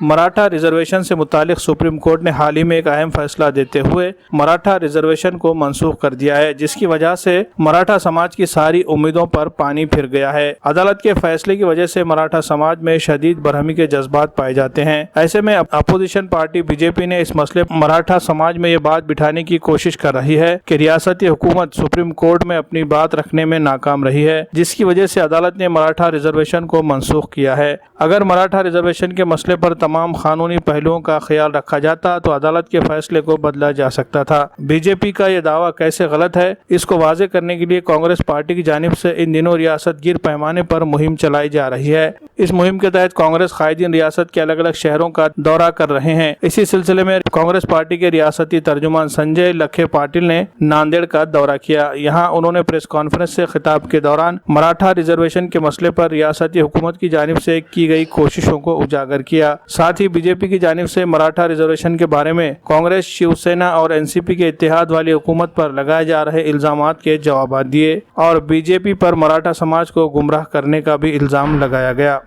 Maratha reservation से मुतालिक supreme court ने हाल ही में एक अहम फैसला देते हुए मराठा रिजर्वेशन को मनसूख कर दिया है, जिसकी वजह से मराठा समाज की सारी उम्मीदों पर पानी फिर गया है। अदालत के फैसले की वजह से मराठा समाज में शदीद बरहमी के जज्बात पाए जाते हैं। ऐसे में अपोजिशन पार्टी बीजेपी ने इस मसले पर मराठा समाज में ये बात बिठाने की कोशिश कर रही है कि रियासती हुकूमत सुप्रीम कोर्ट में अपनी बात रखने में नाकाम रही है, जिसकी वजह से अदालत ने मराठा रिजर्वेशन को मनसूख किया है। अगर मराठा रिजर्वेशन के मसले पर तमाम कानूनी पहलुओं का ख्याल रखा जाता तो अदालत के फैसले को बदला जा सकता था। बीजेपी का ये दावा कैसे गलत है, इसको वाज़े करने के लिए कांग्रेस पार्टी की जानिब से इन दिनों रियासत गिर पैमाने पर मुहिम चलाई जा रही है। इस मुहिम के तहत कांग्रेस कायदीन रियासत के अलग अलग शहरों का दौरा कर रहे हैं। इसी सिलसिले में कांग्रेस पार्टी के रियासती तर्जुमान संजय लखे पाटिल ने नांदेड़ का दौरा किया। यहाँ उन्होंने प्रेस कॉन्फ्रेंस से खिताब के दौरान मराठा रिजर्वेशन के मसले पर रियासती हुकूमत की जानिब से की गई कोशिशों को उजागर किया। साथ ही बीजेपी की जानिब से मराठा रिजर्वेशन के बारे में कांग्रेस, शिवसेना और एनसीपी के इत्तेहाद वाली हुकूमत पर लगाए जा रहे इल्जामात के जवाब दिए और बीजेपी पर मराठा समाज को गुमराह करने का भी इल्जाम लगाया गया।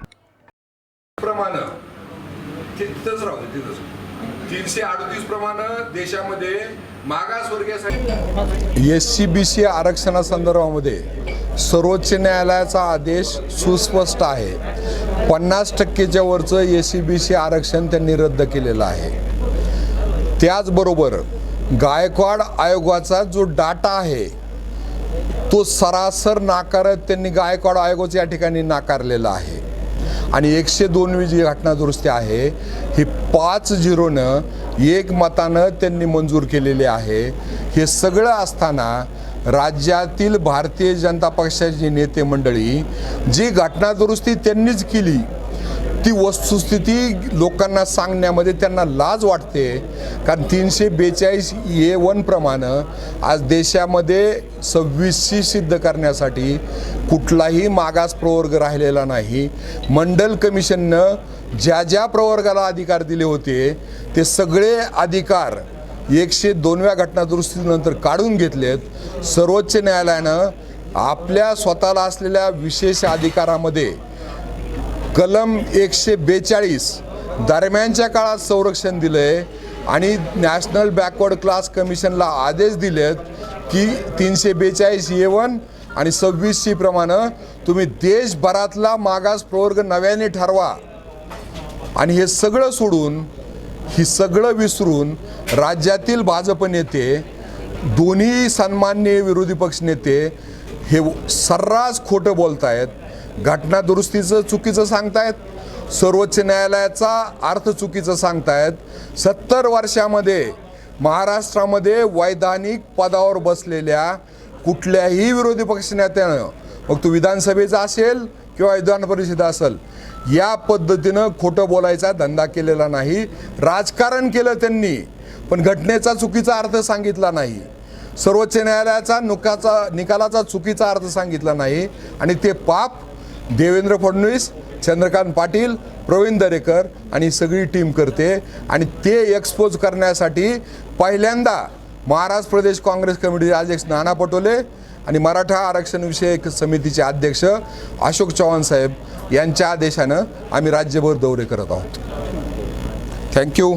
338 प्रमाणे देशामध्ये मागासवर्गीय SC-BC आरक्षणासंदर्भामध्ये सर्वोच्च न्यायालयाचा आदेश सुस्पष्ट आहे। 50% वरचं SC-BC आरक्षण त्यांनी रद्द केलेलं आहे। त्याचबरोबर गायकवाड आयोगाचा जो डाटा आहे तो सरासर नाकारत त्यांनी गायकवाड आयोगाच्या या ठिकाणी नाकारलेला आहे आणि 102वी जी घटना दुरुस्ती आहे ही 5-0 एक मतानं त्यांनी मंजूर केलेली आहे। हे सगळं असताना राज्यातील भारतीय जनता पक्षाची नेते मंडळी जी घटना दुरुस्ती त्यांनीच केली ती वस्तुस्थिती लोकांना सांगण्यामध्ये त्यांना लाज वाटते, कारण 342A1 प्रमाणे आज देशामध्ये 26शी सिद्ध करण्यासाठी कुठलाही मागास प्रवर्ग राहिलेला नाही। मंडल कमिशननं ज्या ज्या प्रवर्गाला अधिकार दिले होते ते सगळे अधिकार 102व्या घटना दुरुस्तीनंतर काढून घेतलेत। सर्वोच्च न्यायालयानं आपल्या स्वतःला असलेल्या विशेष अधिकारामध्ये कलम 142 दरम्यानच्या काळात संरक्षण दिलंय आणि नॅशनल बॅकवर्ड क्लास कमिशनला आदेश दिलेत की 342A1 आणि 26C प्रमाणे तुम्ही देशभरातला मागास प्रवर्ग नव्याने ठरवा। आणि हे सगळं सोडून ही सगळं विसरून राज्यातील भाजप नेते, दोन्ही सन्माननीय विरोधी पक्ष नेते हे सर्रास खोटं बोलतायत। घटना दुरुस्तीचं चुकीचं सांगतायत, सर्वोच्च न्यायालयाचा अर्थ चुकीचं सांगतायत। 70 वर्षामध्ये महाराष्ट्रामध्ये वैधानिक पदावर बसलेल्या कुठल्याही विरोधी पक्ष नेत्यानं, मग तो विधानसभेचा असेल किंवा विधान परिषद असेल, या पद्धतीनं खोटं बोलायचा धंदा केलेला नाही। राजकारण केलं त्यांनी, पण घटनेचा चुकीचा अर्थ सांगितला नाही, सर्वोच्च न्यायालयाचा निकालाचा चुकीचा अर्थ सांगितला नाही आणि ते पाप देवेंद्र फडणवीस, चंद्रकांत पाटील, प्रवीण दरेकर आणि सगळी टीम करते। आणि ते एक्सपोज करण्यासाठी पहिल्यांदा महाराष्ट्र प्रदेश काँग्रेस कमिटीचे अध्यक्ष नाना पटोले आणि मराठा आरक्षण विषयक समितीचे अध्यक्ष अशोक चव्हाण साहेब यांच्या आदेशानं आम्ही राज्यभर दौरे करत आहोत। थँक्यू।